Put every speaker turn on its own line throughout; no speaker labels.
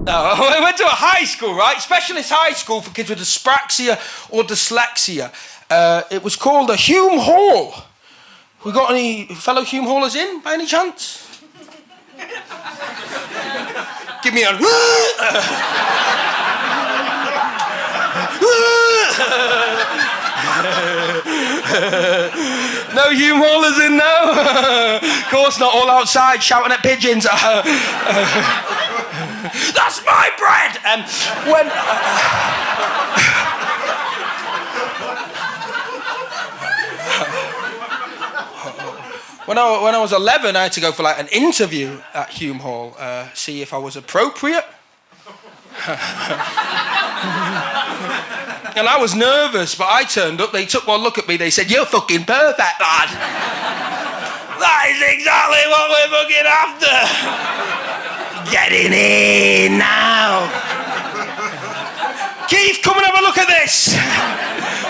I went to a high school, right? Specialist high school for kids with dyspraxia or dyslexia. It was called a Hume Hall. We got any fellow Hume Hallers in, by any chance? Give me a... No Hume Hallers in now? Of course not, all outside shouting at pigeons. That's my bread! When I was 11, I had to go for like an interview at Hume Hall, see if I was appropriate. And I was nervous, but I turned up, they took one look at me, they said, "You're fucking perfect, lad." That is exactly what we're fucking after. Getting in now. Keith, come and have a look at this.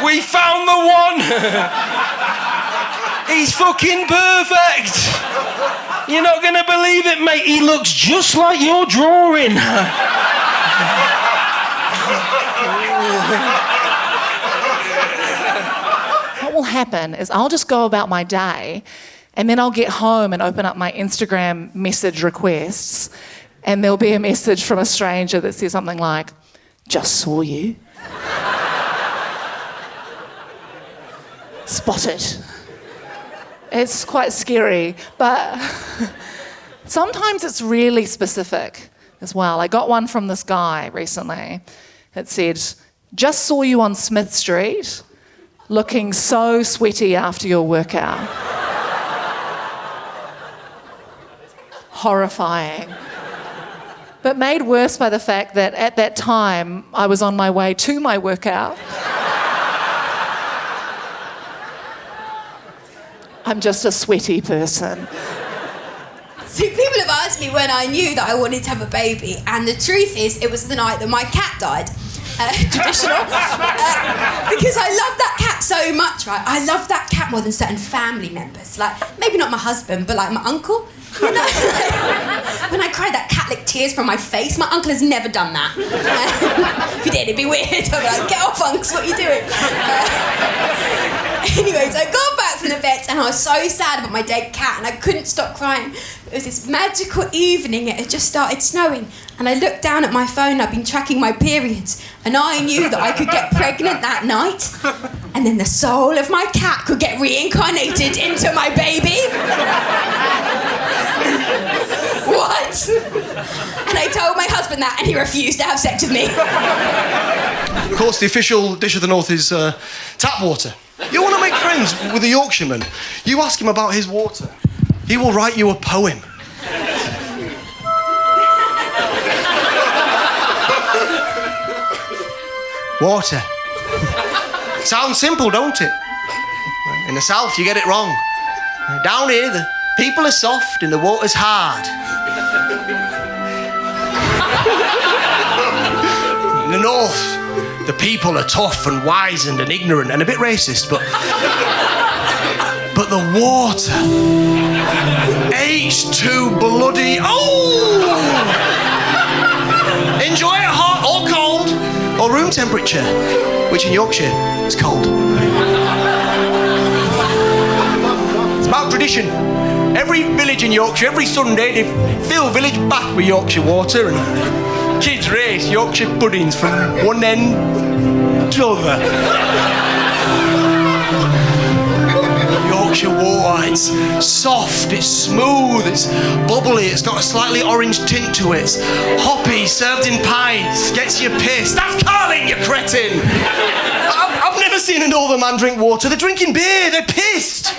We found the one. He's fucking perfect. You're not gonna believe it, mate. He looks just like your drawing.
What will happen is I'll just go about my day and then I'll get home and open up my Instagram message requests and there'll be a message from a stranger that says something like, "Just saw you." Spotted. It's quite scary, but sometimes it's really specific as well. I got one from this guy recently that said, "Just saw you on Smith Street, looking so sweaty after your workout." Horrifying. But made worse by the fact that at that time, I was on my way to my workout. I'm just a sweaty person.
So people have asked me when I knew that I wanted to have a baby, and the truth is, it was the night that my cat died. Traditional. Because I love that cat so much, right? I love that cat more than certain family members. Like, maybe not my husband, but like my uncle. You know, like, when I cried, that cat licked tears from my face. My uncle has never done that. If he did, it'd be weird. I'd be like, "Get off, Unks, what are you doing?" Anyways, I got back from the vet and I was so sad about my dead cat and I couldn't stop crying. It was this magical evening, it had just started snowing, and I looked down at my phone. I'd been tracking my periods and I knew that I could get pregnant that night, and then the soul of my cat could get reincarnated into my baby. What? And I told my husband that and he refused to have sex with me.
Of course, the official dish of the North is tap water. You want to make friends with a Yorkshireman? You ask him about his water. He will write you a poem. Water. Sounds simple, don't it? In the south, you get it wrong. Down here, the people are soft and the water's hard. In the north, the people are tough and wizened and ignorant and a bit racist, but the water, H2 bloody, oh! Enjoy it hot or cold or room temperature, which in Yorkshire is cold. It's about tradition. Every village in Yorkshire, every Sunday, they fill village bath with Yorkshire water and kids race Yorkshire puddings from one end to the other. Yorkshire water, it's soft, it's smooth, it's bubbly, it's got a slightly orange tint to it, it's hoppy, served in pints, gets you pissed. That's Carling, you cretin! I've never seen a northern man drink water. They're drinking beer, they're pissed.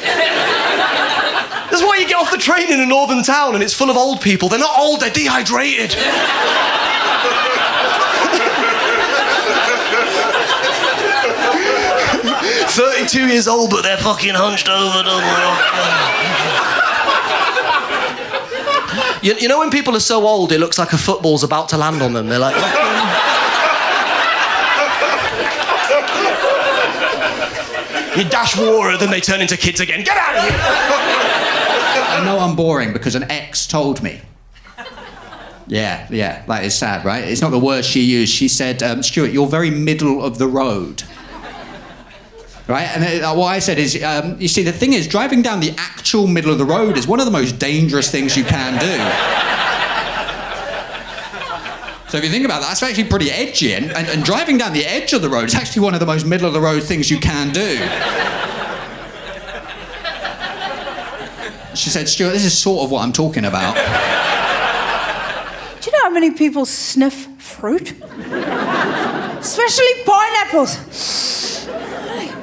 That's why you get off the train in a northern town and it's full of old people. They're not old, they're dehydrated. 32 years old, but they're fucking hunched over. You know when people are so old, it looks like a football's about to land on them. They're like... You dash water, then they turn into kids again. Get out of here!
I know I'm boring because an ex told me. Yeah, that is sad, right? It's not the word she used. She said, Stuart, you're very middle of the road. Right? And what I said is, you see, the thing is, driving down the actual middle of the road is one of the most dangerous things you can do. So if you think about that, that's actually pretty edgy. And driving down the edge of the road is actually one of the most middle of the road things you can do. She said, Stuart, this is sort of what I'm talking about.
Do you know how many people sniff fruit? Especially pineapples.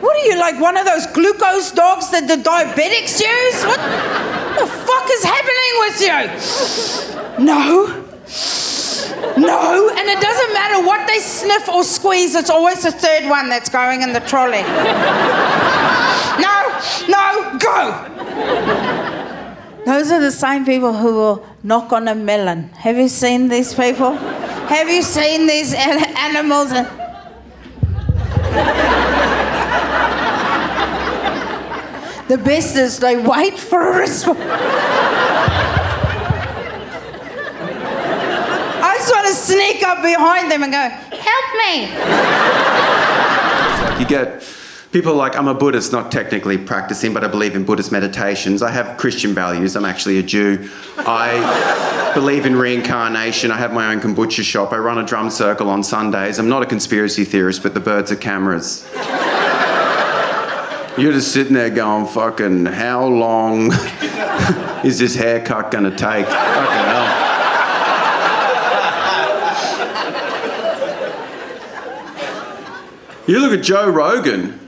What are you, like one of those glucose dogs that the diabetics use? What the fuck is happening with you? No, and it doesn't matter what they sniff or squeeze, it's always the third one that's going in the trolley. No, go! Those are the same people who will knock on a melon. Have you seen these people? Have you seen these animals? The best is they wait for a response. I just want to sneak up behind them and go, help me.
You get people like, I'm a Buddhist, not technically practicing, but I believe in Buddhist meditations. I have Christian values. I'm actually a Jew. I believe in reincarnation. I have my own kombucha shop. I run a drum circle on Sundays. I'm not a conspiracy theorist, but the birds are cameras. You're just sitting there going, fucking, how long is this haircut gonna take? Fucking hell. You look at Joe Rogan.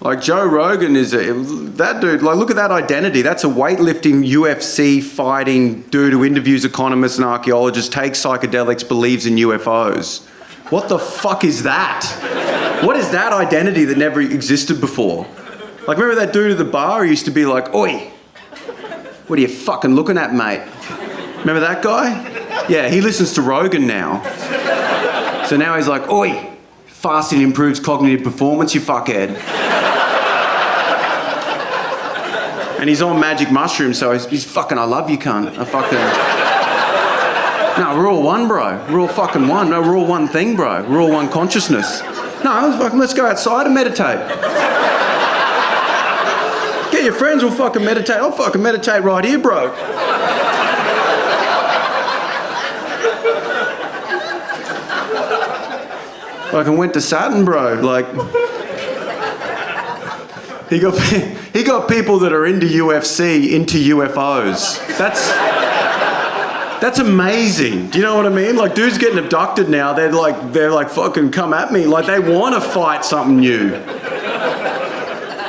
Like, Joe Rogan is that dude, like, look at that identity. That's a weightlifting, UFC fighting dude who interviews economists and archaeologists, takes psychedelics, believes in UFOs. What the fuck is that? What is that identity that never existed before? Like, remember that dude at the bar who used to be like, oi, what are you fucking looking at, mate? Remember that guy? Yeah, he listens to Rogan now. So now he's like, oi, fasting improves cognitive performance, you fuckhead. And he's on magic mushrooms, so he's fucking, I love you, cunt. I fucking... No, we're all one, bro. We're all fucking one. No, we're all one thing, bro. We're all one consciousness. No, fucking, let's go outside and meditate. Get your friends, we'll fucking meditate. I'll fucking meditate right here, bro. Fucking went to Saturn, bro. Like, he got people that are into UFC into UFOs. That's amazing. Do you know what I mean? Like, dudes getting abducted now. They're like fucking come at me. Like, they want to fight something new.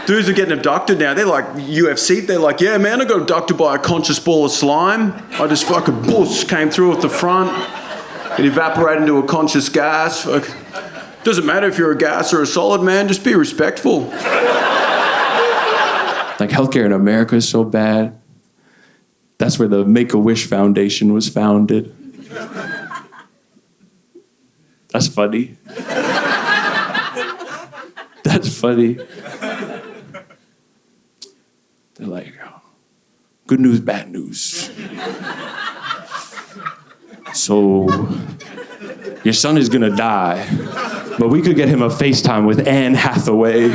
Dudes are getting abducted now. They're like UFC. They're like, yeah, man, I got abducted by a conscious ball of slime. I just fucking boosh, came through at the front. It evaporated into a conscious gas. Doesn't matter if you're a gas or a solid, man. Just be respectful.
Like, healthcare in America is so bad. That's where the Make-A-Wish Foundation was founded. That's funny. That's funny. They're like, good news, bad news. So, your son is gonna die, but we could get him a FaceTime with Anne Hathaway.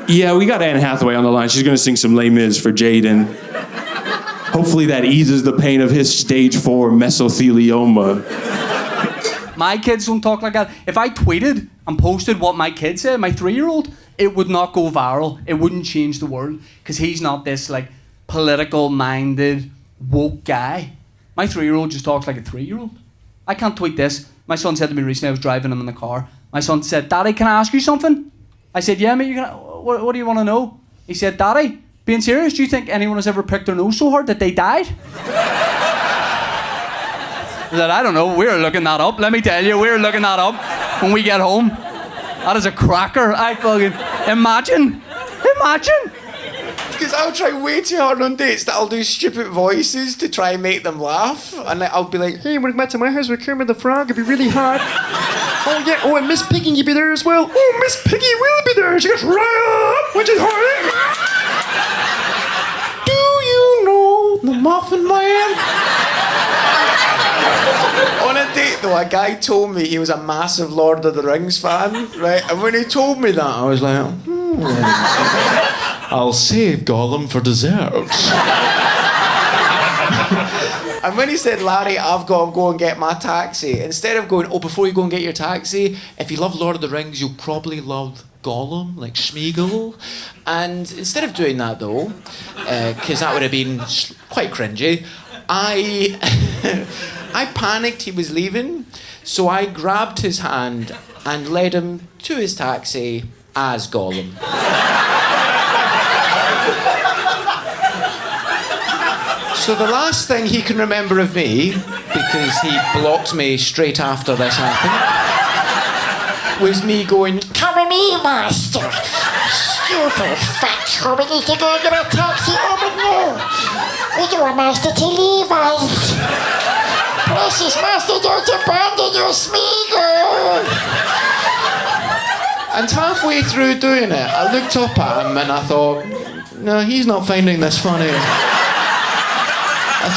Yeah, we got Anne Hathaway on the line. She's gonna sing some Les Mis for Jaden. Hopefully that eases the pain of his stage 4 mesothelioma.
My kids don't talk like that. If I tweeted and posted what my kid said, my 3-year-old, it would not go viral. It wouldn't change the world because he's not this like political-minded, woke guy. My 3-year-old just talks like a 3-year-old. I can't tweet this. My son said to me recently, I was driving him in the car. My son said, Daddy, can I ask you something? I said, yeah, mate, what do you want to know? He said, Daddy, being serious, do you think anyone has ever pricked their nose so hard that they died? I said, I don't know, we're looking that up. Let me tell you, we're looking that up when we get home. That is a cracker. I fucking... Imagine.
Because I'll try way too hard on dates that I'll do stupid voices to try and make them laugh. And I'll be like, hey, we're back to my house with Kermit the Frog. It'll be really hot. Oh, yeah. Oh, and Miss Piggy, you'll be there as well. Oh, Miss Piggy will be there. She gets right up, which is hard. Do you know the Muffin Man? On a date, though, a guy told me he was a massive Lord of the Rings fan, right? And when he told me that, I was like, I'll save Gollum for dessert. And when he said, Larry, I've got to go and get my taxi, instead of going, before you go and get your taxi, if you love Lord of the Rings, you'll probably love Gollum, like Smeagol. And instead of doing that, though, because that would have been quite cringy, I panicked he was leaving, so I grabbed his hand and led him to his taxi as Gollum. So the last thing he can remember of me, because he blocked me straight after this happened, was me going,
"Come with me, master. Stupid fat hobbit needs to go get a taxi over now. We don't want master to leave us. Precious master, don't abandon your Smeagol."
And halfway through doing it, I looked up at him and I thought, no, he's not finding this funny. I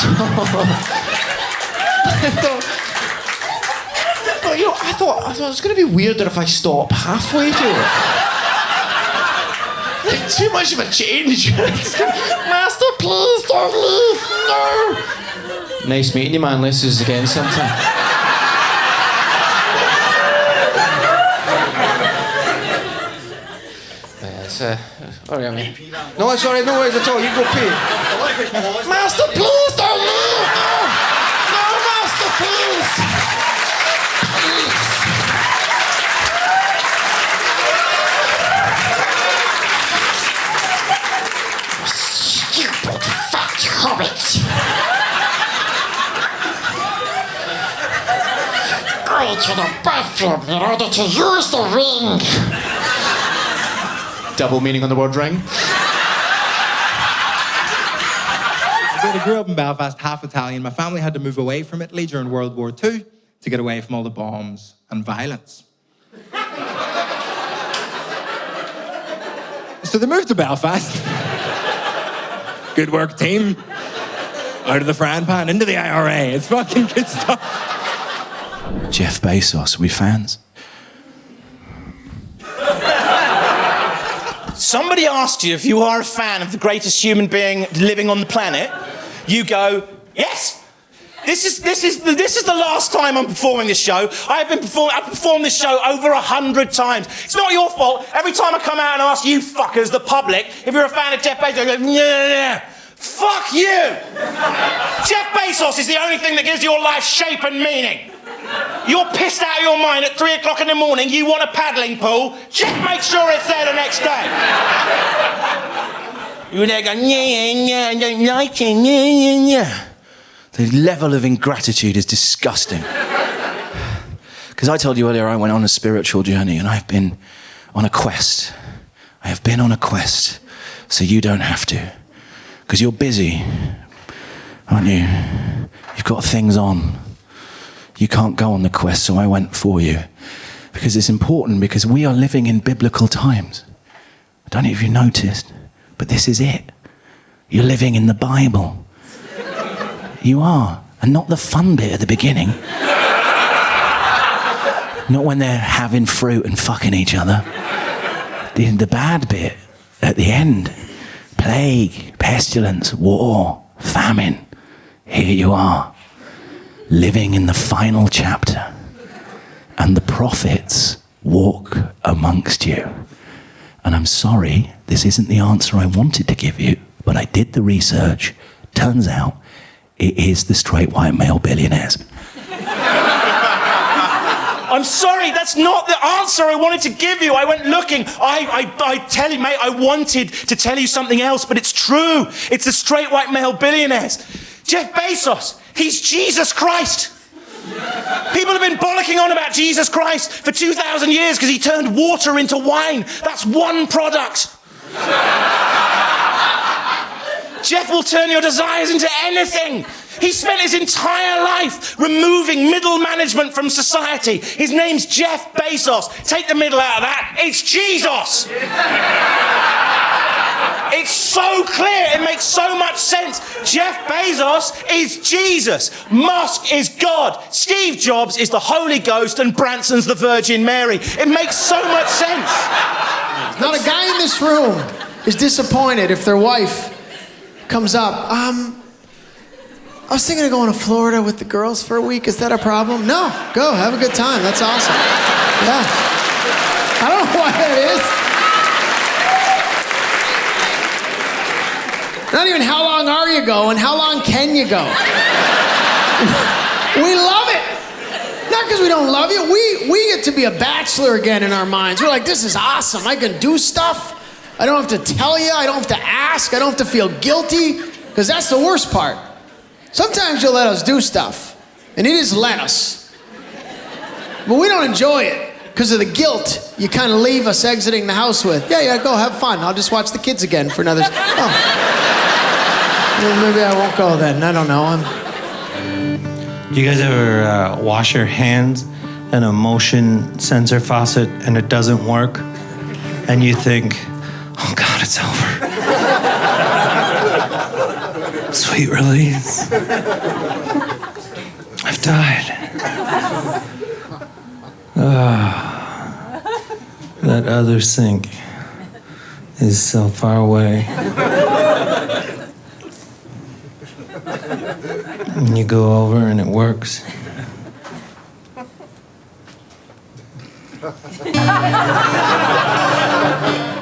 thought it's going to be weirder if I stop halfway through it. Like, too much of a change.
Master, please don't leave. No.
Nice meeting you, man. Let's do this again sometime. Alright, man. No, sorry, no worries at all. You go pee.
Master, please don't leave. No, master, please. Stupid fat hobbit. Go to the bathroom in order to use the ring.
Double meaning on the word ring.
I grew up in Belfast, half Italian. My family had to move away from Italy during World War II to get away from all the bombs and violence. So they moved to Belfast. Good work, team. Out of the frying pan, into the IRA. It's fucking good stuff.
Jeff Bezos, are we fans?
Somebody asked you if you are a fan of the greatest human being living on the planet. You go, yes. This is the last time I'm performing this show. I've performed this show over 100 times. It's not your fault. Every time I come out and ask you fuckers, the public, if you're a fan of Jeff Bezos, I go, yeah. Fuck you. Jeff Bezos is the only thing that gives your life shape and meaning. You're pissed out of your mind at 3 o'clock in the morning, you want a paddling pool, Jeff makes sure it's there the next day. You're there going, yeah, I don't like it, yeah. The level of ingratitude is disgusting. Because I told you earlier I went on a spiritual journey and I've been on a quest. I have been on a quest, so you don't have to. Because you're busy, aren't you? You've got things on. You can't go on the quest, so I went for you. Because it's important, because we are living in biblical times. I don't know if you noticed, but this is it. You're living in the Bible. You are. And not the fun bit at the beginning. Not when they're having fruit and fucking each other. The bad bit at the end. Plague, pestilence, war, famine. Here you are. Living in the final chapter, and the prophets walk amongst you. And I'm sorry, this isn't the answer I wanted to give you, but I did the research. Turns out, it is the straight white male billionaires. I'm sorry, that's not the answer I wanted to give you. I went looking. I tell you, mate, I wanted to tell you something else, but it's true. It's the straight white male billionaires. Jeff Bezos, he's Jesus Christ. People have been bollocking on about Jesus Christ for 2,000 years because he turned water into wine. That's one product. Jeff will turn your desires into anything. He spent his entire life removing middle management from society. His name's Jeff Bezos. Take the middle out of that. It's Jesus. It's so clear. It makes so much sense. Jeff Bezos is Jesus. Musk is God. Steve Jobs is the Holy Ghost and Branson's the Virgin Mary. It makes so much sense.
Not a guy in this room is disappointed if their wife comes up. I was thinking of going to Florida with the girls for a week. Is that a problem? No, go, have a good time. That's awesome. Yeah. I don't know why that is. Not even how long are you going, how long can you go? We love it. Not because we don't love you. We get to be a bachelor again in our minds. We're like, this is awesome. I can do stuff. I don't have to tell you. I don't have to ask. I don't have to feel guilty. Because that's the worst part. Sometimes you'll let us do stuff. And it is let us. But we don't enjoy it. Because of the guilt you kind of leave us exiting the house with. Yeah, go have fun. I'll just watch the kids again for another... Oh. Well, maybe I won't go then. I don't know.
Do you guys ever wash your hands in a motion sensor faucet and it doesn't work? And you think, oh God, it's over. Sweet release. I've died. That other sink is so far away. And you go over and it works.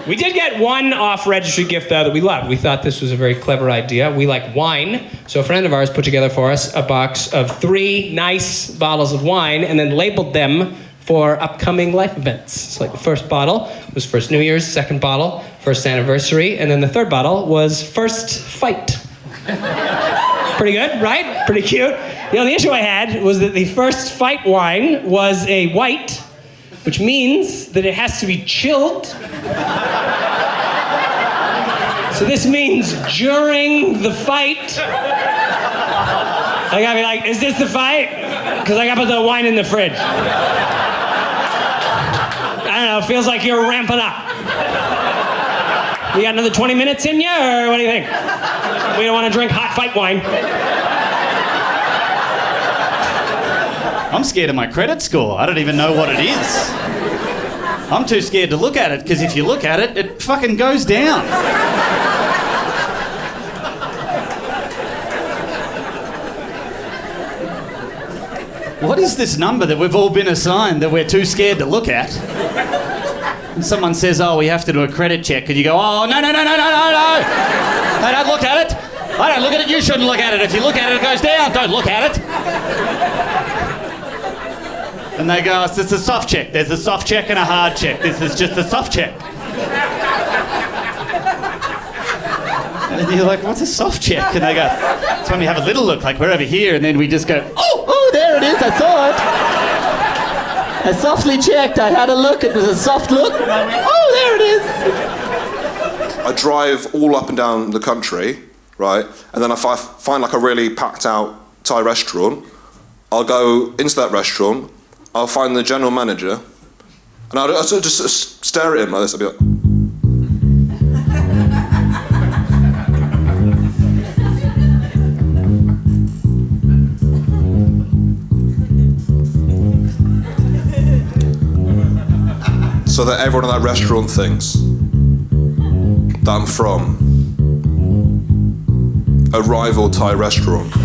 We did get one off-registry gift, though, that we loved. We thought this was a very clever idea. We like wine, so a friend of ours put together for us a box of 3 nice bottles of wine and then labeled them for upcoming life events. So like the first bottle was first New Year's, second bottle, first anniversary, and then the third bottle was first fight. Pretty good, right? Pretty cute. The only issue I had was that the first fight wine was a white, which means that it has to be chilled. So this means during the fight, I gotta be like, is this the fight? Because I gotta put the wine in the fridge. I don't know, it feels like you're ramping up. You got another 20 minutes in you, or what do you think? We don't want to drink hot fight wine.
I'm scared of my credit score. I don't even know what it is. I'm too scared to look at it, because if you look at it, it fucking goes down. What is this number that we've all been assigned that we're too scared to look at? And someone says, oh, we have to do a credit check, and you go, oh, no. I don't look at it. I don't look at it, you shouldn't look at it. If you look at it, it goes down. Don't look at it. And they go, it's a soft check. There's a soft check and a hard check. This is just a soft check. And you're like, what's a soft check? And they go, it's when we have a little look, like we're over here, and then we just go, oh, there it is, I saw it. I softly checked, I had a look, it was a soft look, and I went, oh, there it is.
I drive all up and down the country, right? And then if I find like a really packed out Thai restaurant, I'll go into that restaurant, I'll find the general manager, and I'll just stare at him like this. I'll be like... so that everyone in that restaurant thinks that I'm from a rival Thai restaurant.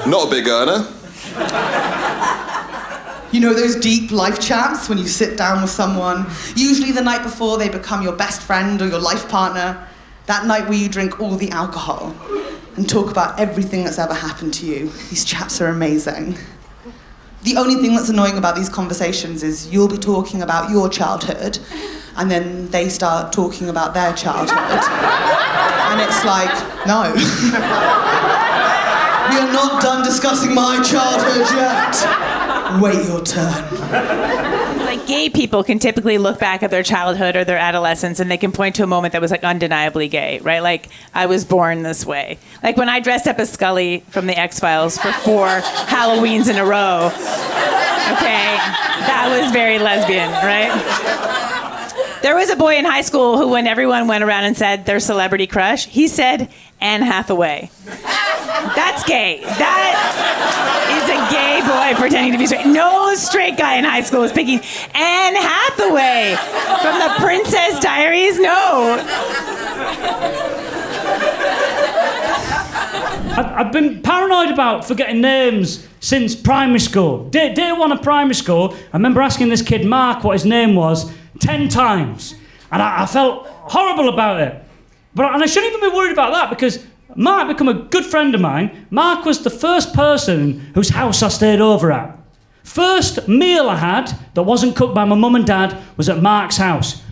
Not a big earner.
You know those deep life chats when you sit down with someone, usually the night before they become your best friend or your life partner, that night where you drink all the alcohol and talk about everything that's ever happened to you. These chats are amazing. The only thing that's annoying about these conversations is you'll be talking about your childhood and then they start talking about their childhood. And it's like, no. We are not done discussing my childhood yet. Wait your turn.
Like gay people can typically look back at their childhood or their adolescence and they can point to a moment that was like undeniably gay, right? Like, I was born this way. Like when I dressed up as Scully from the X-Files for 4 Halloweens in a row. Okay, that was very lesbian, right? There was a boy in high school who, when everyone went around and said their celebrity crush, he said Anne Hathaway. That's gay. That is a gay boy pretending to be straight. No straight guy in high school was picking Anne Hathaway from the Princess Diaries. No.
I've been paranoid about forgetting names since primary school. Day 1 of primary school, I remember asking this kid Mark what his name was 10 times. And I felt horrible about it. And I shouldn't even be worried about that because Mark became a good friend of mine. Mark was the first person whose house I stayed over at. First meal I had that wasn't cooked by my mum and dad was at Mark's house.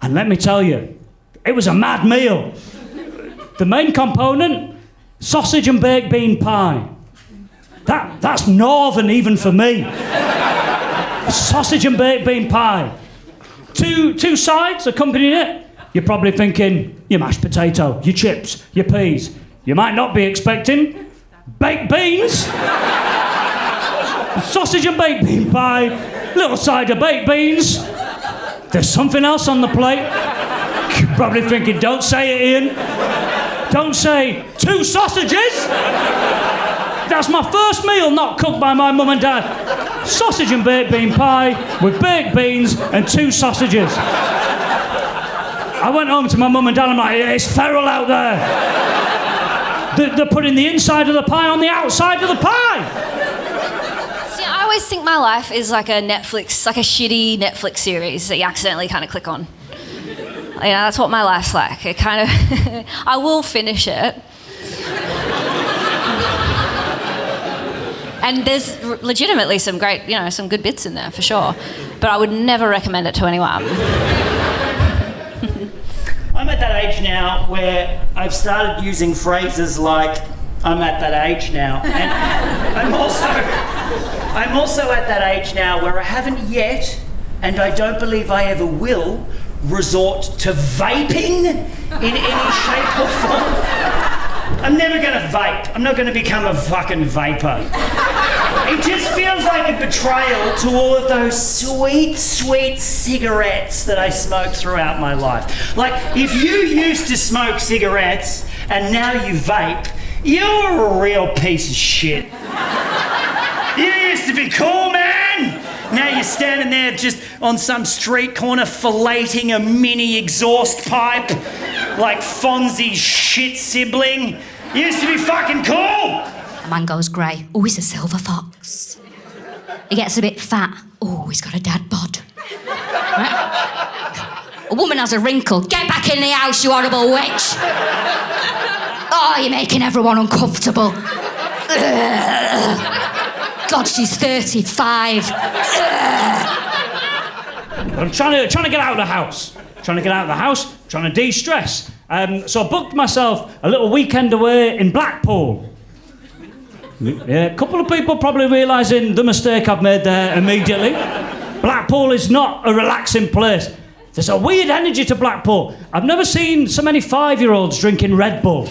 And let me tell you, it was a mad meal. The main component, sausage and baked bean pie. That's northern even for me. Sausage and baked bean pie. Two sides accompanying it. You're probably thinking your mashed potato, your chips, your peas. You might not be expecting baked beans. Sausage and baked bean pie, little side of baked beans. There's something else on the plate. You're probably thinking, don't say it, Ian. Don't say 2 sausages. That's my first meal not cooked by my mum and dad. Sausage and baked bean pie with baked beans and 2 sausages. I went home to my mum and dad and I'm like, it's feral out there. They're putting the inside of the pie on the outside of the pie.
See, I always think my life is like a shitty Netflix series that you accidentally kind of click on. You know, that's what my life's like. It kind of, I will finish it. And there's legitimately some great, some good bits in there for sure. But I would never recommend it to anyone.
I'm at that age now where I've started using phrases like, I'm at that age now. And I'm also at that age now where I haven't yet, and I don't believe I ever will, resort to vaping in any shape or form. I'm never gonna vape. I'm not gonna become a fucking vapor. It just feels like a betrayal to all of those sweet, sweet cigarettes that I smoked throughout my life. Like, if you used to smoke cigarettes and now you vape, you're a real piece of shit. You used to be cool, man. Now you're standing there just on some street corner filleting a mini exhaust pipe like Fonzie's shit sibling. You used to be fucking cool.
A man goes grey. Oh, he's a silver fox. He gets a bit fat. Oh, he's got a dad bod. Right? A woman has a wrinkle. Get back in the house, you horrible witch. Oh, you're making everyone uncomfortable. God, she's 35.
I'm trying to get out of the house. Trying to de-stress. So I booked myself a little weekend away in Blackpool. Yeah, a couple of people probably realising the mistake I've made there immediately. Blackpool is not a relaxing place. There's a weird energy to Blackpool. I've never seen so many 5-year-olds drinking Red Bull.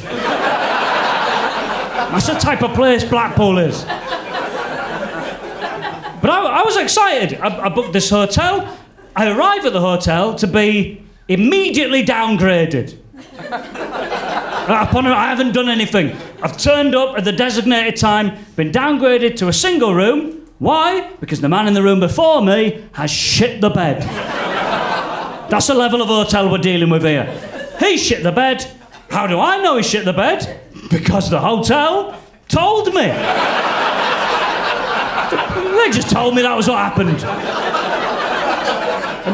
That's the type of place Blackpool is. But I was excited. I booked this hotel. I arrive at the hotel to be immediately downgraded. I haven't done anything. I've turned up at the designated time, been downgraded to a single room. Why? Because the man in the room before me has shit the bed. That's the level of hotel we're dealing with here. He shit the bed. How do I know he shit the bed? Because the hotel told me. They just told me that was what happened.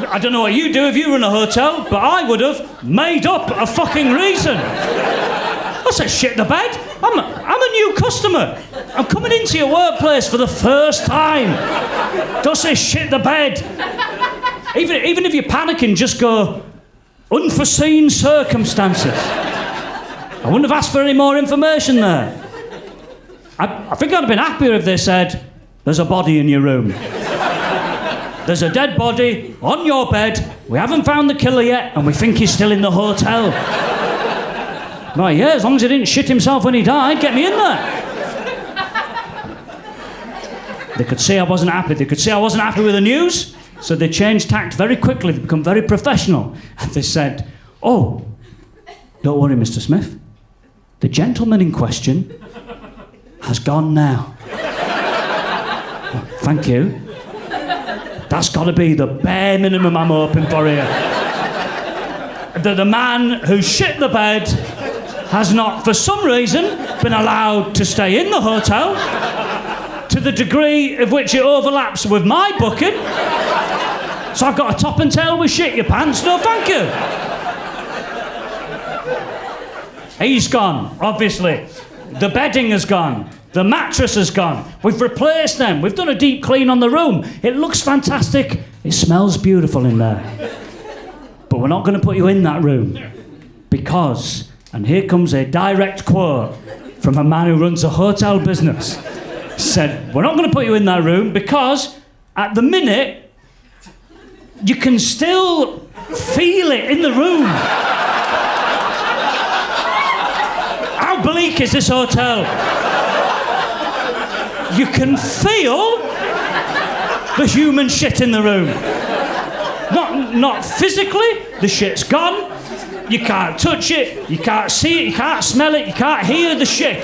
I don't know what you do if you run a hotel, but I would have made up a fucking reason. I said, shit the bed? I'm a new customer. I'm coming into your workplace for the first time. Don't say shit the bed. Even if you're panicking, just go, unforeseen circumstances. I wouldn't have asked for any more information there. I think I'd have been happier if they said,
there's a body in your room. There's a dead body on your bed. We haven't found the killer yet, and we think he's still in the hotel. Right, yeah, as long as he didn't shit himself when he died, get me in there. They could see I wasn't happy. They could see I wasn't happy with the news, so they changed tact very quickly. They become very professional. And they said, oh, don't worry, Mr. Smith. The gentleman in question has gone now. Oh, thank you. That's got to be the bare minimum I'm hoping for here. The man who shit the bed has not, for some reason, been allowed to stay in the hotel to the degree of which it overlaps with my booking. So I've got a top and tail with shit your pants. No, thank you. He's gone, obviously. The bedding has gone. The mattress has gone. We've replaced them. We've done a deep clean on the room. It looks fantastic. It smells beautiful in there. But we're not going to put you in that room because, and here comes a direct quote from a man who runs a hotel business, said, we're not going to put you in that room because at the minute you can still feel it in the room. How bleak is this hotel? You can feel the human shit in the room. Not physically, the shit's gone. You can't touch it, you can't see it, you can't smell it, you can't hear the shit.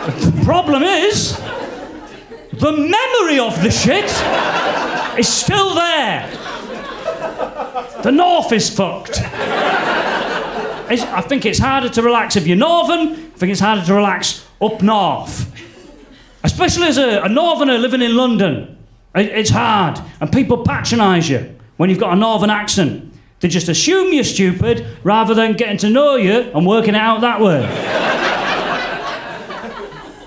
The problem is, the memory of the shit is still there. The north is fucked. I think it's harder to relax if you're northern. I think it's harder to relax up north. Especially as a northerner living in London. It's hard. And people patronise you when you've got a northern accent. They just assume you're stupid rather than getting to know you and working it out that way.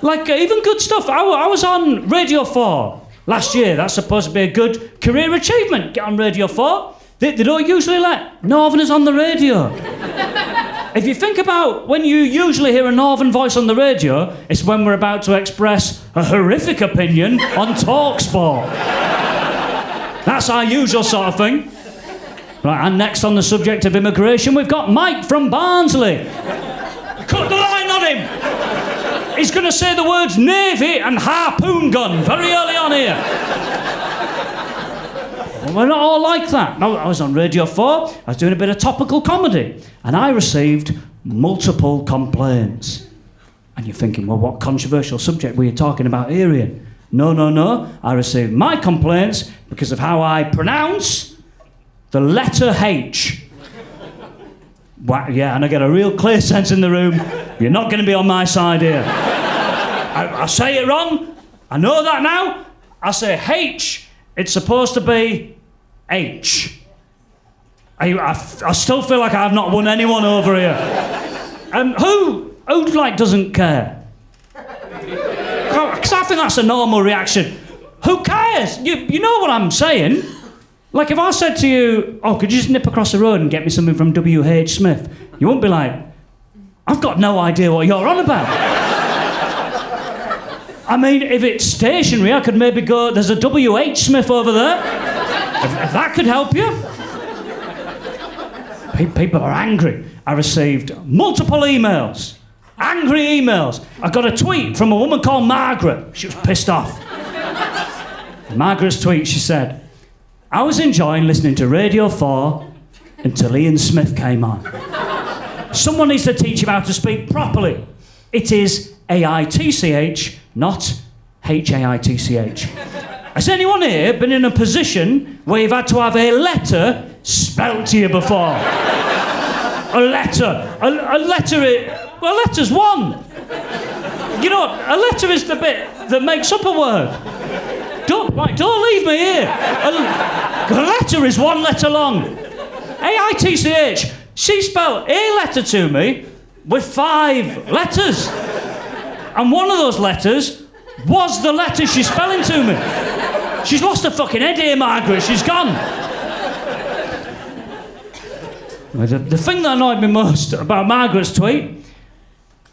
Like, even good stuff. I was on Radio 4 last year. That's supposed to be a good career achievement. Get on Radio 4. They don't usually let northerners on the radio. If you think about when you usually hear a northern voice on the radio, it's when we're about to express a horrific opinion on TalkSport. That's our usual sort of thing. Right, and next on the subject of immigration, we've got Mike from Barnsley. Cut the line on him. He's going to say the words Navy and harpoon gun very early on here. Well, we're not all like that. No, I was on Radio 4, I was doing a bit of topical comedy, and I received multiple complaints. And you're thinking, well, what controversial subject were you talking about here, Ian? No. I received my complaints because of how I pronounce the letter H. Well, yeah, and I get a real clear sense in the room, you're not going to be on my side here. I say it wrong, I know that now. I say H, it's supposed to be H. I still feel like I've not won anyone over here. Who like doesn't care? Because I think that's a normal reaction. Who cares? You know what I'm saying. Like if I said to you, oh, could you just nip across the road and get me something from W.H. Smith? You won't be like, I've got no idea what you're on about. I mean, if it's stationary, I could maybe go, there's a W.H. Smith over there. If that could help you. People are angry. I received multiple emails. Angry emails. I got a tweet from a woman called Margaret. She was pissed off. In Margaret's tweet, she said, I was enjoying listening to Radio 4 until Ian Smith came on. Someone needs to teach him how to speak properly. It is A-I-T-C-H, not H-A-I-T-C-H. Has anyone here been in a position where you've had to have a letter spelt to you before? A letter. A letter's one. You know, a letter is the bit that makes up a word. Don't leave me here. A letter is one letter long. A-I-T-C-H. She spelled a letter to me with 5 letters. And one of those letters was the letter she's spelling to me. She's lost her fucking head here, Margaret. She's gone. The thing that annoyed me most about Margaret's tweet,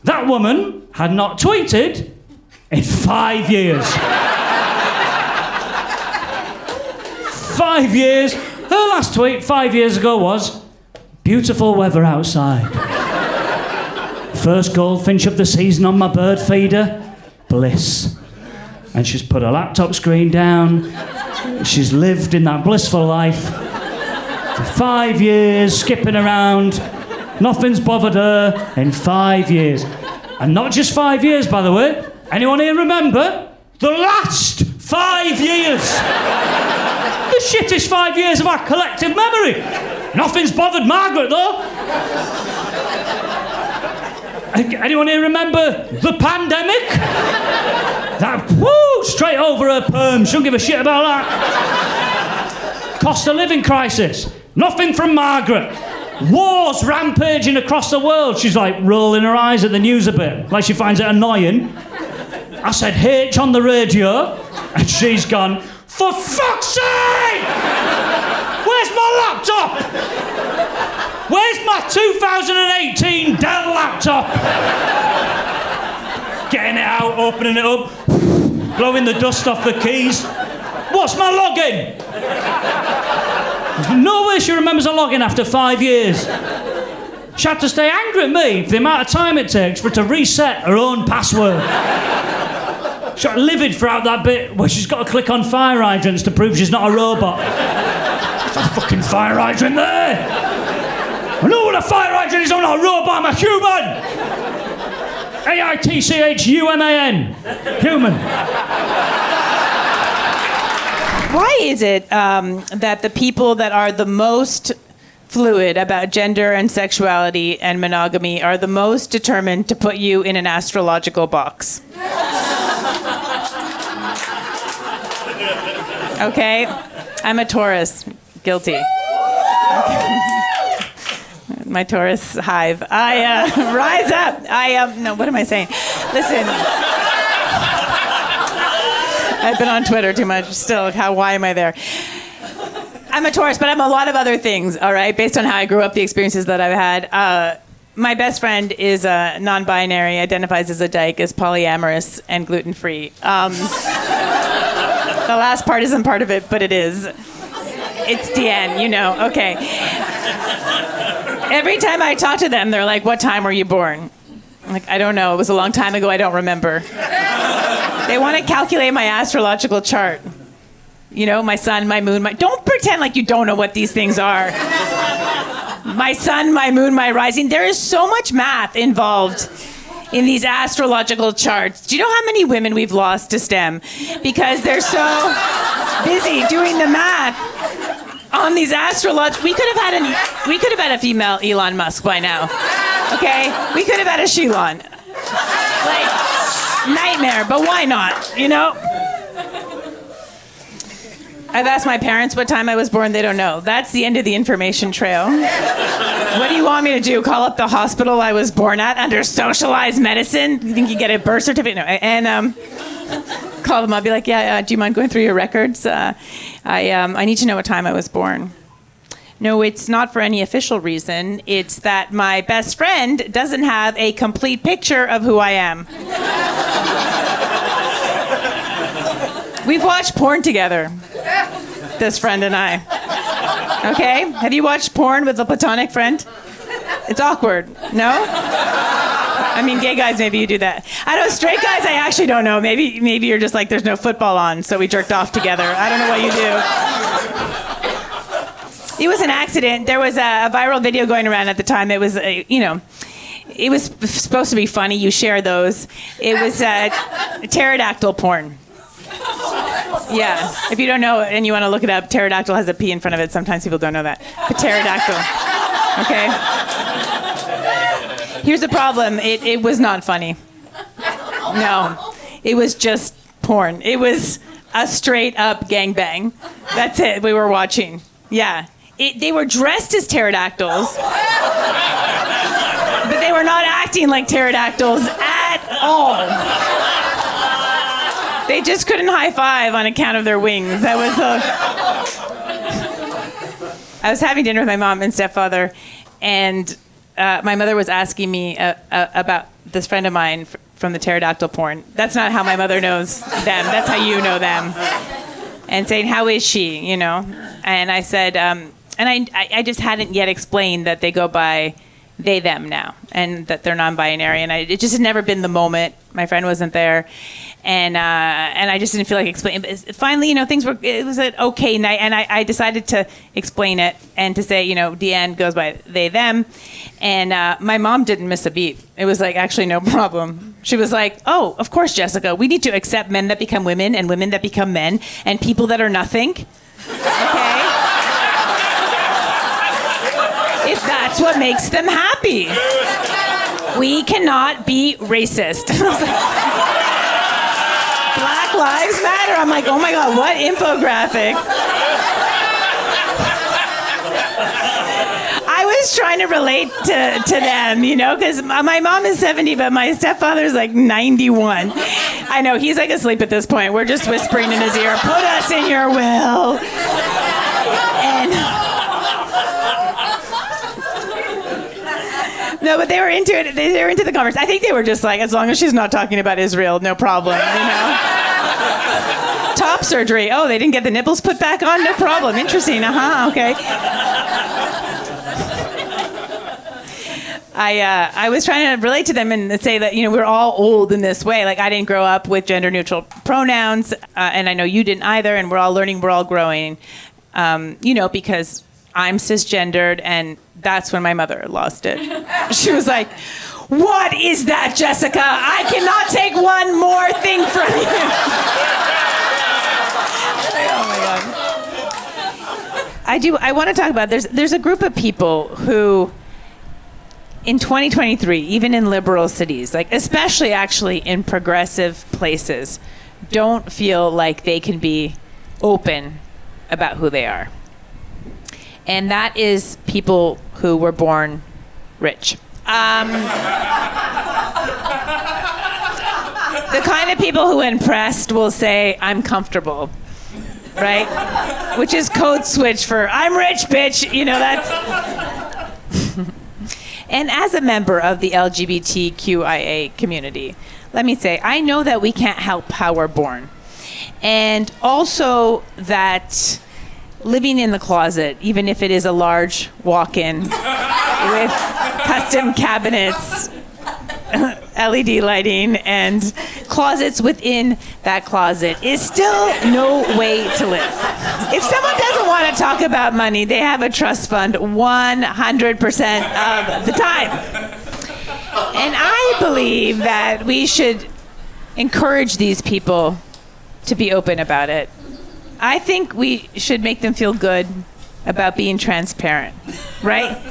that woman had not tweeted in 5 years. 5 years. Her last tweet 5 years ago was, beautiful weather outside. First goldfinch of the season on my bird feeder. Bliss. And she's put her laptop screen down. She's lived in that blissful life for 5 years, skipping around. Nothing's bothered her in 5 years. And not just 5 years, by the way. Anyone here remember? The last 5 years. The shittest 5 years of our collective memory. Nothing's bothered Margaret, though. Anyone here remember the pandemic? That, woo, straight over her perm. She don't give a shit about that. Cost of living crisis. Nothing from Margaret. Wars rampaging across the world. She's like rolling her eyes at the news a bit, like she finds it annoying. I said H on the radio, and she's gone, for fuck's sake! Where's my laptop? Where's my 2018 Dell laptop? Getting it out, opening it up, blowing the dust off the keys. What's my login? There's no way she remembers a login after 5 years. She had to stay angry at me for the amount of time it takes for her to reset her own password. She got livid throughout that bit where she's got to click on fire hydrants to prove she's not a robot. There's a fucking fire hydrant there. I know what a fire hydrant is. I'm not a robot, I'm a human. AITCHUMAN. Human.
Why is it that the people that are the most fluid about gender and sexuality and monogamy are the most determined to put you in an astrological box? Okay, I'm a Taurus. Guilty. My Taurus hive. I rise up. No, what am I saying? Listen. I've been on Twitter too much. Still, why am I there? I'm a Taurus, but I'm a lot of other things, all right? Based on how I grew up, the experiences that I've had. My best friend is non-binary, identifies as a dyke, is polyamorous, and gluten-free. The last part isn't part of it, but it is. It's Tiernan, you know. Okay. Every time I talk to them, they're like, what time were you born? I'm like, I don't know. It was a long time ago. I don't remember. They want to calculate my astrological chart. You know, my sun, my moon, Don't pretend like you don't know what these things are. My sun, my moon, my rising. There is so much math involved in these astrological charts. Do you know how many women we've lost to STEM? Because they're so busy doing the math on these astrological... We could have had a female Elon Musk by now. Okay? We could have had a Shilon. Like, nightmare, but why not? You know? I've asked my parents what time I was born. They don't know. That's the end of the information trail. What do you want me to do? Call up the hospital I was born at under socialized medicine? You think you get a birth certificate? No. And call them up. Be like, yeah, do you mind going through your records? I need to know what time I was born. No, it's not for any official reason. It's that my best friend doesn't have a complete picture of who I am. We've watched porn together, this friend and I. Okay? Have you watched porn with a platonic friend? It's awkward. No? I mean, gay guys, maybe you do that. I know, straight guys, I actually don't know. Maybe you're just like, there's no football on, so we jerked off together. I don't know what you do. It was an accident. There was a viral video going around at the time. It was, it was supposed to be funny. You share those. It was pterodactyl porn. Yeah, if you don't know and you want to look it up, pterodactyl has a P in front of it. Sometimes people don't know that. But pterodactyl. Okay? Here's the problem. It was not funny. No. It was just porn. It was a straight up gangbang. That's it. We were watching. Yeah. They were dressed as pterodactyls. But they were not acting like pterodactyls at all. They just couldn't high five on account of their wings. That was I was having dinner with my mom and stepfather, and my mother was asking me about this friend of mine from the pterodactyl porn. That's not how my mother knows them. That's how you know them. And saying, how is she, you know? And I said, and I just hadn't yet explained that they go by they, them now, and that they're non-binary. And it just had never been the moment. My friend wasn't there. And I just didn't feel like explaining. But finally, you know, it was an okay night. And I decided to explain it and to say, you know, Deanne goes by they, them. And my mom didn't miss a beat. It was like, actually, no problem. She was like, oh, of course, Jessica. We need to accept men that become women and women that become men and people that are nothing. Okay? If that's what makes them happy. We cannot be racist. Black Lives Matter. I'm like, oh my God, what infographic? I was trying to relate to them, you know, because my mom is 70, but my stepfather's like 91. I know, he's like asleep at this point. We're just whispering in his ear, put us in your will. And... No, but they were into it. They were into the conversation. I think they were just like, as long as she's not talking about Israel, no problem, you know? Top surgery. Oh, they didn't get the nipples put back on? No problem. Interesting. Okay. I was trying to relate to them and say that, you know, we're all old in this way. Like, I didn't grow up with gender-neutral pronouns, and I know you didn't either, and we're all learning, we're all growing, you know, because I'm cisgendered, and that's when my mother lost it. She was like, what is that, Jessica? I cannot take one more thing from you. Oh, my God. I want to talk about, there's a group of people who, in 2023, even in liberal cities, like especially actually in progressive places, don't feel like they can be open about who they are. And that is people who were born rich. The kind of people who, when pressed, will say, I'm comfortable, right? Which is code switch for, I'm rich, bitch. You know, that's... And as a member of the LGBTQIA community, let me say, I know that we can't help how we're born. And also that... living in the closet, even if it is a large walk-in with custom cabinets, LED lighting, and closets within that closet is still no way to live. If someone doesn't want to talk about money, they have a trust fund 100% of the time. And I believe that we should encourage these people to be open about it. I think we should make them feel good about being transparent, right?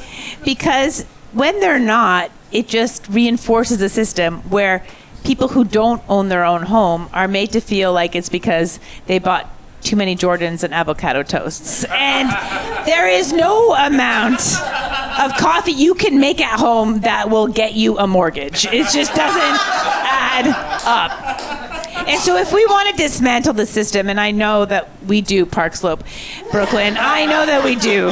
Because when they're not, it just reinforces a system where people who don't own their own home are made to feel like it's because they bought too many Jordans and avocado toasts. And there is no amount of coffee you can make at home that will get you a mortgage. It just doesn't add up. And so if we want to dismantle the system, and I know that we do, Park Slope, Brooklyn, I know that we do.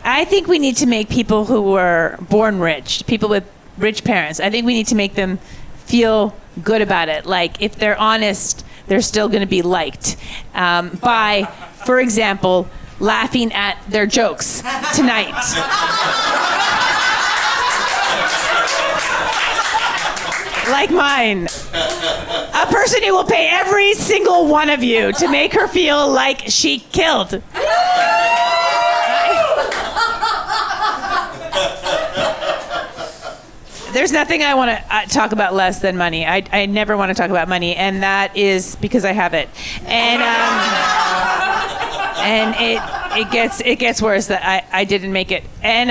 I think we need to make people who were born rich, people with rich parents, I think we need to make them feel good about it. Like, if they're honest, they're still going to be liked by, for example, laughing at their jokes tonight. Like mine. A person who will pay every single one of you to make her feel like she killed. There's nothing I want to talk about less than money. I never want to talk about money, and that is because I have it. And it gets worse that I didn't make it. And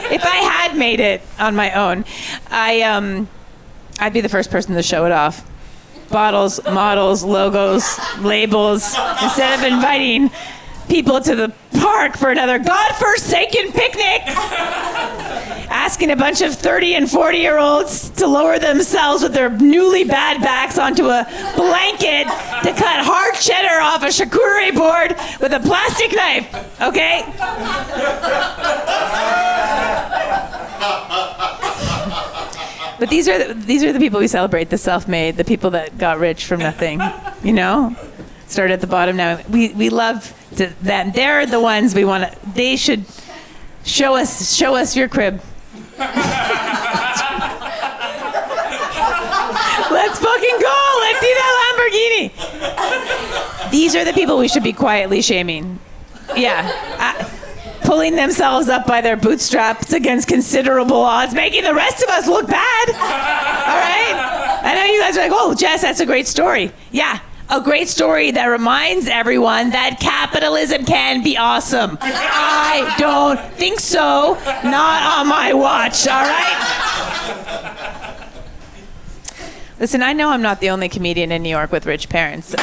if I had made it on my own, I'd be the first person to show it off. Bottles, models, logos, labels. Instead of inviting people to the park for another godforsaken picnic, asking a bunch of 30 and 40-year-olds to lower themselves with their newly bad backs onto a blanket to cut hard cheddar off a charcuterie board with a plastic knife, okay? But these are the people we celebrate, the self-made, the people that got rich from nothing, you know? Start at the bottom now. We love them. They're the ones we want to, they should show us your crib. Let's fucking go. Let's see that Lamborghini. These are the people we should be quietly shaming. Yeah. Pulling themselves up by their bootstraps against considerable odds, making the rest of us look bad. All right? I know you guys are like, oh, Jess, that's a great story. Yeah, a great story that reminds everyone that capitalism can be awesome. I don't think so. Not on my watch, all right? Listen, I know I'm not the only comedian in New York with rich parents.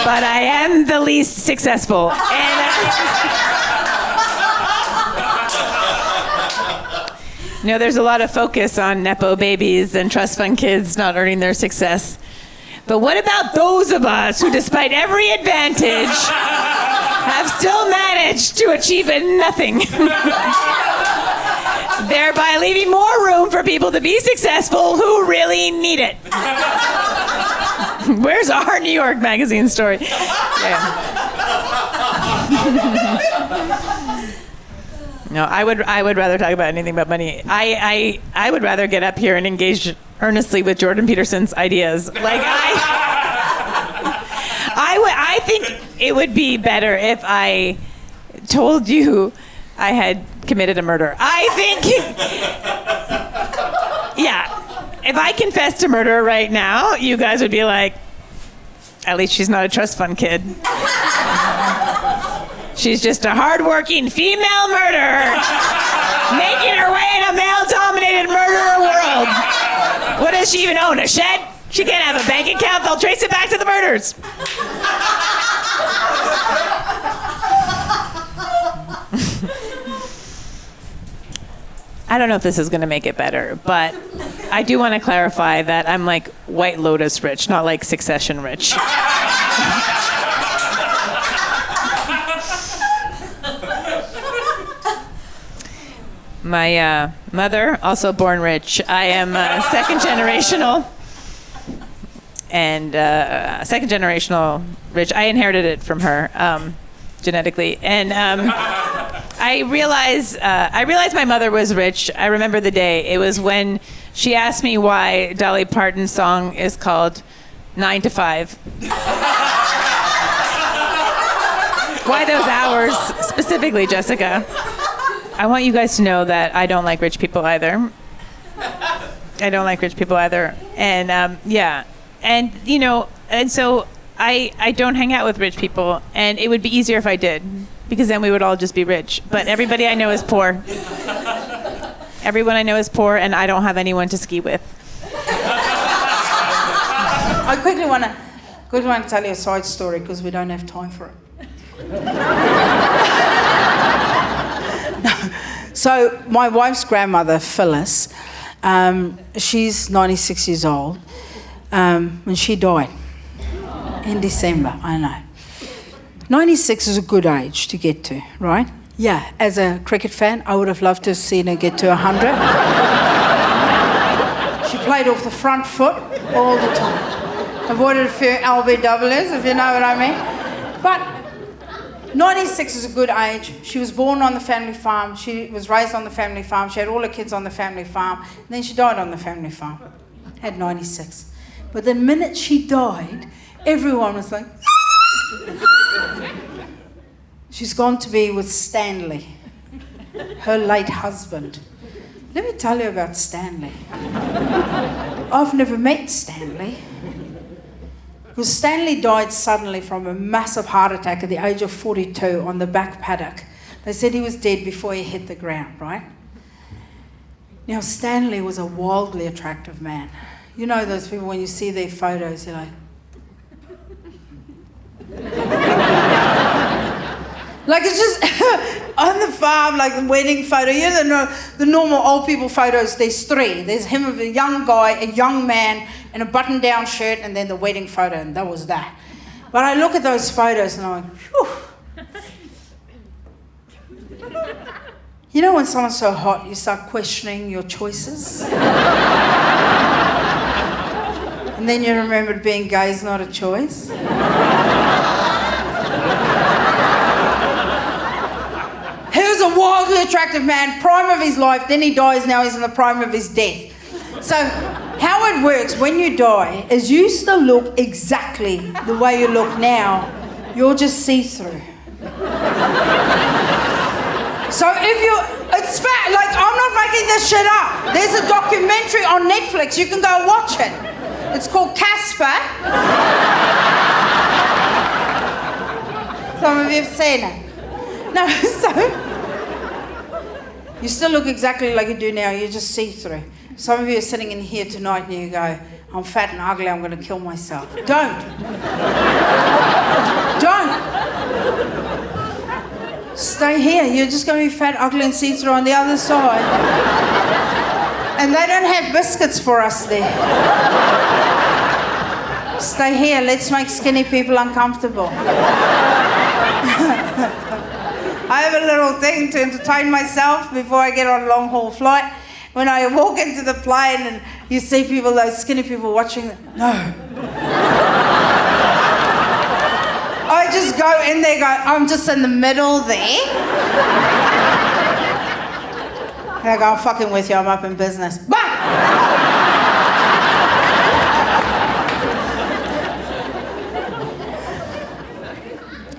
But I am the least successful. And there's a lot of focus on Nepo babies and trust fund kids not earning their success. But what about those of us who, despite every advantage, have still managed to achieve nothing? Thereby leaving more room for people to be successful who really need it. Where's our New York Magazine story? Yeah. No, I would rather talk about anything but money. I would rather get up here and engage earnestly with Jordan Peterson's ideas. Like I think it would be better if I told you I had committed a murder. I think, yeah. If I confessed to murder right now, you guys would be like, at least she's not a trust fund kid. She's just a hardworking female murderer making her way in a male-dominated murderer world. What does she even own, a shed? She can't have a bank account. They'll trace it back to the murders. I don't know if this is going to make it better, but I do want to clarify that I'm like White Lotus rich, not like Succession rich. My mother, also born rich. I am second generational rich. I inherited it from her genetically, and I realized my mother was rich. I remember the day. It was when she asked me why Dolly Parton's song is called 9 to 5. Why those hours specifically, Jessica? I want you guys to know that I don't like rich people either. And yeah. And, and so I don't hang out with rich people, and it would be easier if I did, because then we would all just be rich. But everybody I know is poor. Everyone I know is poor, and I don't have anyone to ski with.
I quickly want to tell you a side story, because we don't have time for it. So my wife's grandmother, Phyllis, she's 96 years old, when she died in December, I know. 96 is a good age to get to, right? Yeah, as a cricket fan, I would have loved to have seen her get to 100. She played off the front foot all the time. Avoided a few LBWs, if you know what I mean. But 96 is a good age. She was born on the family farm. She was raised on the family farm. She had all her kids on the family farm. And then she died on the family farm at 96. But the minute she died, everyone was like, she's gone to be with Stanley, her late husband. Let me tell you about Stanley. I've never met Stanley. Because Stanley died suddenly from a massive heart attack at the age of 42 on the back paddock. They said he was dead before he hit the ground, right? Now, Stanley was a wildly attractive man. You know those people, when you see their photos, you're like... Like, it's just on the farm, like the wedding photo. You know, the normal old people photos, there's three. There's him with a young guy, a young man, in a button-down shirt, and then the wedding photo, and that was that. But I look at those photos and I'm like, whew. You know when someone's so hot, you start questioning your choices? And then you remember being gay is not a choice. Here's a wildly attractive man, prime of his life, then he dies, now he's in the prime of his death. So how it works when you die is you still look exactly the way you look now, you're just see-through. So it's fact, like I'm not making this shit up. There's a documentary on Netflix, you can go watch it. It's called Casper. Some of you have seen it. No, so you still look exactly like you do now, you just see through. Some of you are sitting in here tonight and you go, I'm fat and ugly, I'm going to kill myself. Don't. Don't. Stay here, you're just going to be fat, ugly and see-through on the other side. And they don't have biscuits for us there. Stay here, let's make skinny people uncomfortable. I have a little thing to entertain myself before I get on a long haul flight. When I walk into the plane and you see people, those skinny people watching, no. I just go in there, I'm just in the middle there. And I go, I'm fucking with you, I'm up in business. Bye!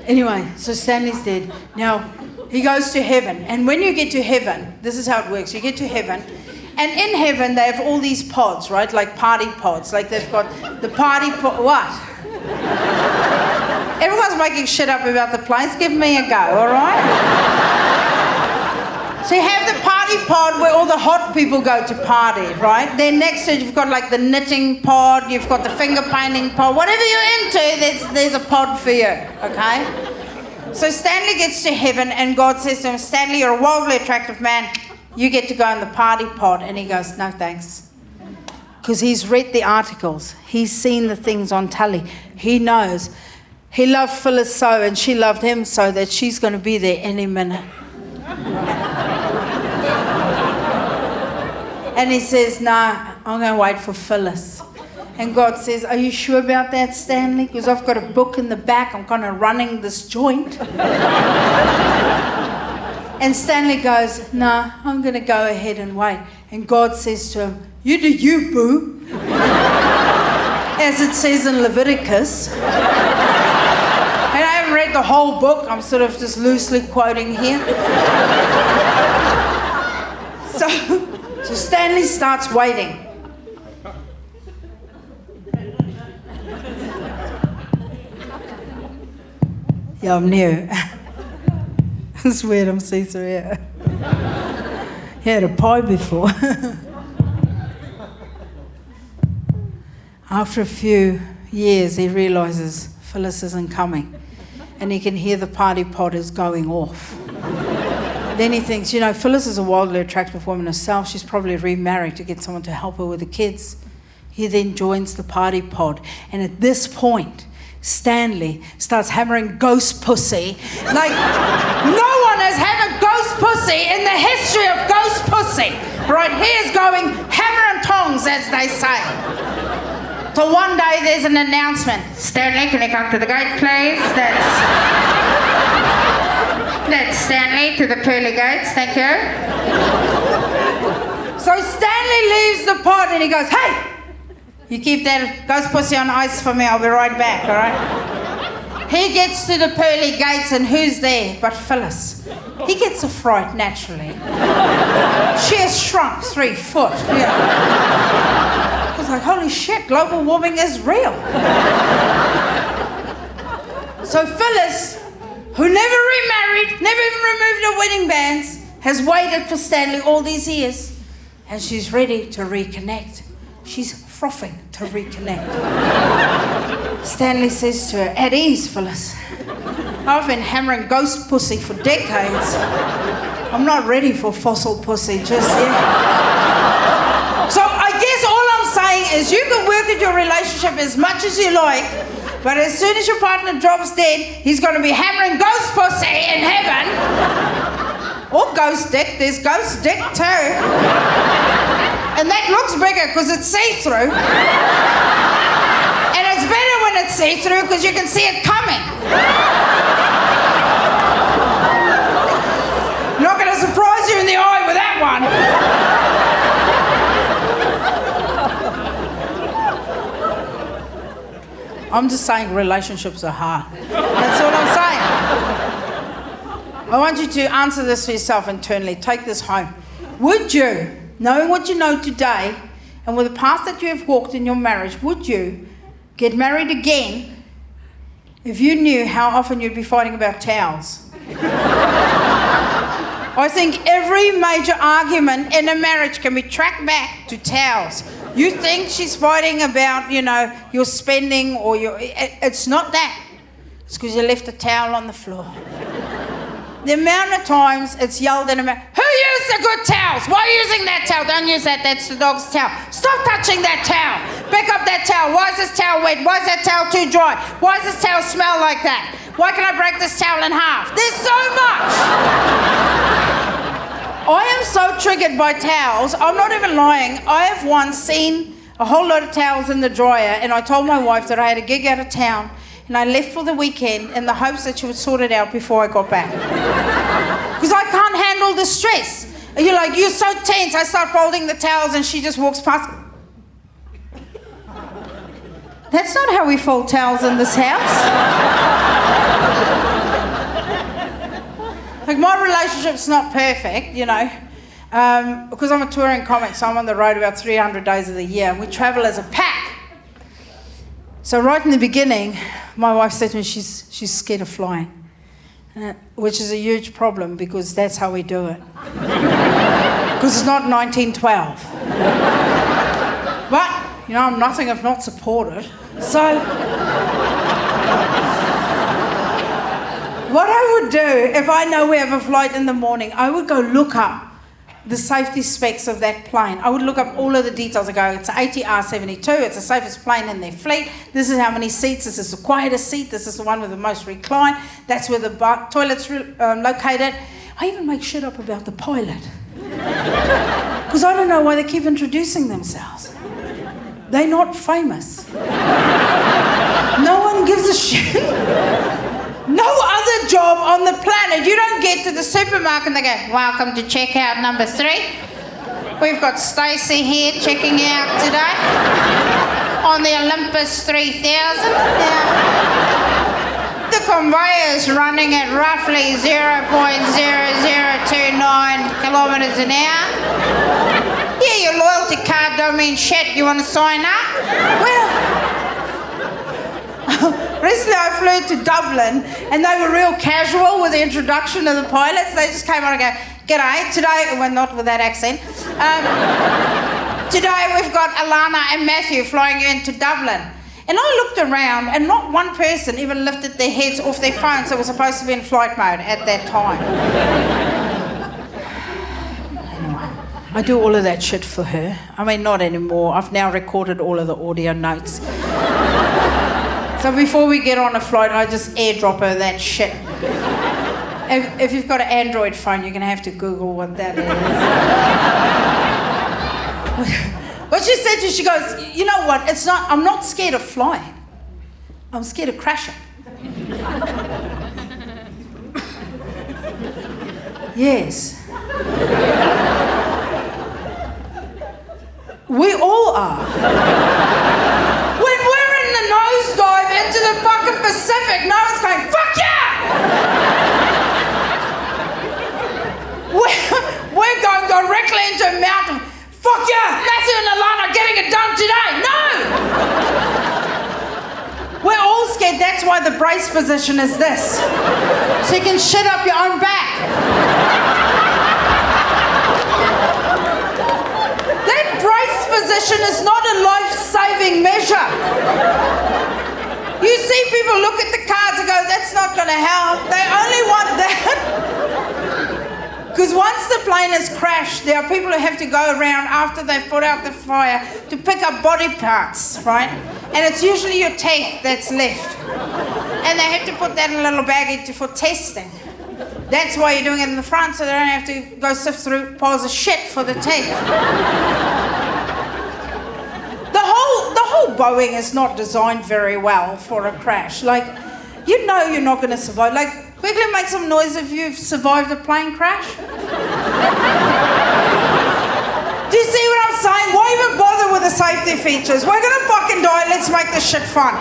Anyway, so Stanley's dead. Now, he goes to heaven. And when you get to heaven, this is how it works. You get to heaven, and in heaven they have all these pods, right? Like party pods. Like they've got the party pod. What? Everyone's making shit up about the place. Give me a go, all right? So you have the party pod where all the hot people go to party, right? Then next to it, you've got like the knitting pod, you've got the finger painting pod. Whatever you're into, there's a pod for you, okay? So Stanley gets to heaven and God says to him, Stanley, you're a wildly attractive man. You get to go in the party pod. And he goes, no thanks. Because he's read the articles. He's seen the things on telly. He knows. He loved Phyllis so and she loved him so that she's going to be there any minute. And he says, nah, I'm going to wait for Phyllis. And God says, are you sure about that, Stanley? Because I've got a book in the back. I'm kind of running this joint. And Stanley goes, nah, I'm going to go ahead and wait. And God says to him, you do you, boo. As it says in Leviticus. And I haven't read the whole book. I'm sort of just loosely quoting here. So Stanley starts waiting. Yeah, I'm new. It's weird, I'm see-through here. He had a pie before. After a few years, he realises Phyllis isn't coming. And he can hear the party pod is going off. Then he thinks, you know, Phyllis is a wildly attractive woman herself. She's probably remarried to get someone to help her with the kids. He then joins the party pod. And at this point, Stanley starts hammering ghost pussy. Like, no one has hammered ghost pussy in the history of ghost pussy. Right, he is going hammer and tongs, as they say. So one day there's an announcement. Stanley, can you come to the gate, please? That's Stanley to the pearly gates, thank you. So Stanley leaves the pod and he goes, hey! You keep that ghost pussy on ice for me, I'll be right back, all right? He gets to the pearly gates and who's there but Phyllis? He gets a fright naturally. She has shrunk 3 foot. Yeah. I was like, holy shit, global warming is real. So Phyllis, who never remarried, never even removed her wedding bands, has waited for Stanley all these years. And she's ready to reconnect. She's frothing to reconnect. Stanley says to her, at ease, Phyllis. I've been hammering ghost pussy for decades. I'm not ready for fossil pussy just yet. So I guess all I'm saying is you can work at your relationship as much as you like, But as soon as your partner drops dead, he's going to be hammering ghost pussy in heaven. Or ghost dick. There's ghost dick too. And that looks bigger because it's see-through. And it's better when it's see-through because you can see it coming. Not going to surprise you in the eye with that one. I'm just saying relationships are hard. That's all I'm saying. I want you to answer this for yourself internally. Take this home. Would you, knowing what you know today, and with the path that you have walked in your marriage, would you get married again if you knew how often you'd be fighting about towels? I think every major argument in a marriage can be tracked back to towels. You think she's fighting about, your spending or your... It's not that. It's because you left a towel on the floor. The amount of times it's yelled in a marriage, who used the good towels? Why are you using that towel? Don't use that, that's the dog's towel. Stop touching that towel. Pick up that towel. Why is this towel wet? Why is that towel too dry? Why does this towel smell like that? Why can I break this towel in half? There's so much. I am so triggered by towels. I'm not even lying. I have once seen a whole load of towels in the dryer, and I told my wife that I had a gig out of town, and I left for the weekend in the hopes that she would sort it out before I got back. Because I can't handle the stress. You're like, you're so tense. I start folding the towels, and she just walks past. That's not how we fold towels in this house. Like, my relationship's not perfect, because I'm a touring comic, so I'm on the road about 300 days of the year, and we travel as a pack. So right in the beginning, my wife said to me she's scared of flying, which is a huge problem because that's how we do it. Because it's not 1912. But, I'm nothing if not supported, so... What I would do, if I know we have a flight in the morning, I would go look up the safety specs of that plane. I would look up all of the details. I go, it's an ATR 72, it's the safest plane in their fleet, this is how many seats, this is the quietest seat, this is the one with the most recline, that's where the toilet's located. I even make shit up about the pilot. Because I don't know why they keep introducing themselves. They're not famous. No one gives a shit. No other job on the planet. You don't get to the supermarket and they go, welcome to checkout number 3. We've got Stacey here checking out today on the Olympus 3000. Now, the conveyor's running at roughly 0.0029 kilometres an hour. Yeah, your loyalty card don't mean shit. You want to sign up? Well... Recently I flew to Dublin and they were real casual with the introduction of the pilots. They just came on and go, g'day, today, well not with that accent. Today we've got Alana and Matthew flying into Dublin. And I looked around and not one person even lifted their heads off their phones that were supposed to be in flight mode at that time. Anyway, I do all of that shit for her. I mean, not anymore. I've now recorded all of the audio notes. So before we get on a flight, I just airdrop her that shit. If you've got an Android phone, you're going to have to Google what that is. What she said to me, she goes, you know what, I'm not scared of flying. I'm scared of crashing. Yes. We all are. When we're in the nosedive into the fucking Pacific, no one's going, fuck yeah! We're going directly into a mountain. Fuck yeah! Matthew and Alana getting it done today. No! We're all scared. That's why the brace position is this. So you can shit up your own back. That brace position is not a life-saving measure. You see people look at the cards and go, that's not going to help. They only want that. Because once the plane has crashed, there are people who have to go around after they've put out the fire to pick up body parts, right? And it's usually your teeth that's left. And they have to put that in a little baggie for testing. That's why you're doing it in the front, so they don't have to go sift through piles of shit for the teeth. The whole Boeing is not designed very well for a crash. Like, you know you're not going to survive. Like, quickly make some noise if you've survived a plane crash. Do you see what I'm saying? Why even bother with the safety features? We're going to fucking die. Let's make this shit fun.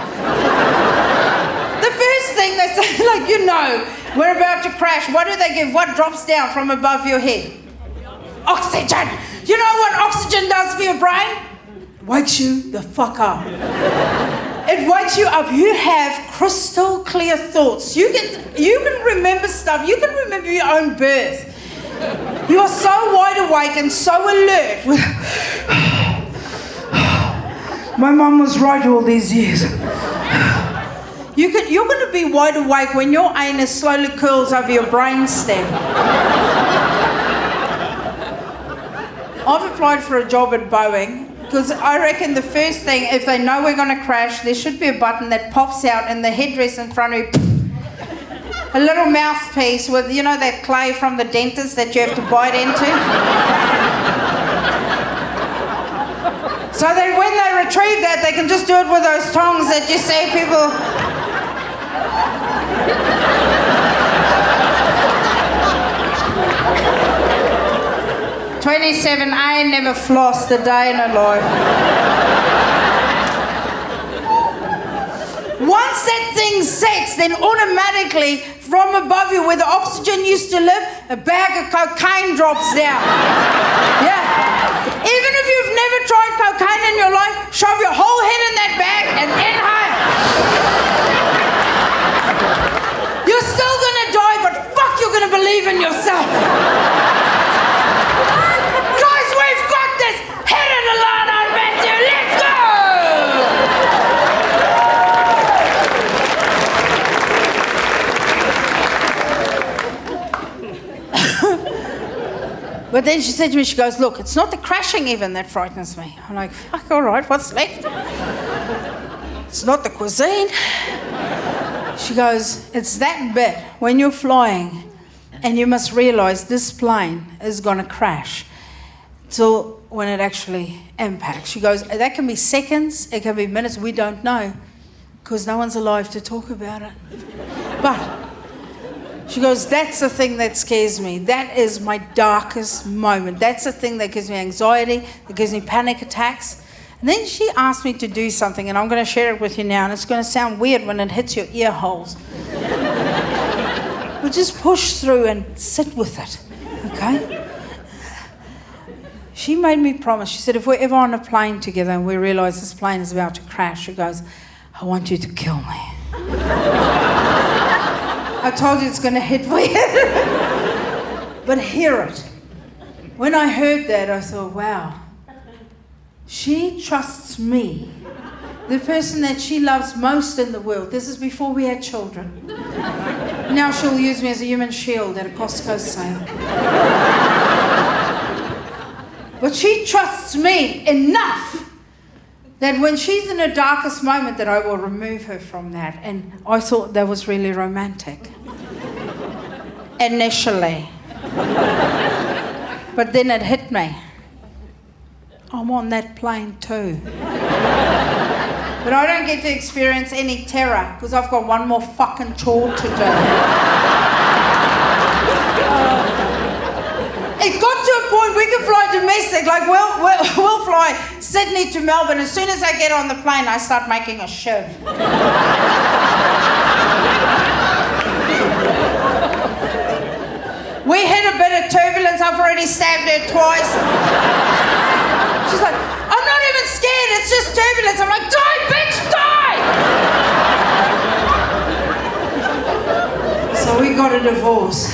The first thing they say, like, you know, we're about to crash. What do they give? What drops down from above your head? Oxygen. You know what oxygen does for your brain? Wakes you the fuck up. It wakes you up. You have crystal clear thoughts. You can remember stuff. You can remember your own birth. You are so wide awake and so alert. My mum was right all these years. You're going to be wide awake when your anus slowly curls over your brainstem. I've applied for a job at Boeing because I reckon the first thing, if they know we're going to crash, there should be a button that pops out in the headdress in front of you. A little mouthpiece with, you know, that clay from the dentist that you have to bite into. So that when they retrieve that, they can just do it with those tongs that you see people... 27, I ain't never flossed a day in her life. Once that thing sets, then automatically from above you where the oxygen used to live, a bag of cocaine drops down. Yeah. Even if you've never tried cocaine in your life, shove your whole head in that bag and inhale. You're still gonna die, but fuck, you're gonna believe in yourself. Guys, we've got this. Head of the line on Matthew. Let's go! But then she said to me, she goes, look, it's not the crashing even that frightens me. I'm like, fuck, all right, what's left? It's not the cuisine. She goes, it's that bit when you're flying and you must realise this plane is going to crash till when it actually impacts. She goes, that can be seconds, it can be minutes, we don't know because no one's alive to talk about it. But she goes, that's the thing that scares me. That is my darkest moment. That's the thing that gives me anxiety, that gives me panic attacks. And then she asked me to do something, and I'm going to share it with you now, and it's going to sound weird when it hits your ear holes. But just push through and sit with it, okay? She made me promise. She said, if we're ever on a plane together and we realise this plane is about to crash, she goes, I want you to kill me. I told you it's going to hit weird. But hear it. When I heard that, I thought, wow. She trusts me, the person that she loves most in the world. This is before we had children. Now she'll use me as a human shield at a Costco sale. But she trusts me enough that when she's in her darkest moment that I will remove her from that. And I thought that was really romantic. Initially. But then it hit me. I'm on that plane too. But I don't get to experience any terror because I've got one more fucking chore to do. It got to a point we can fly domestic, like we'll fly Sydney to Melbourne. As soon as I get on the plane, I start making a shiv. We hit a bit of turbulence. I've already stabbed her twice. She's like, I'm not even scared, it's just turbulence. I'm like, die, bitch, die! So we got a divorce.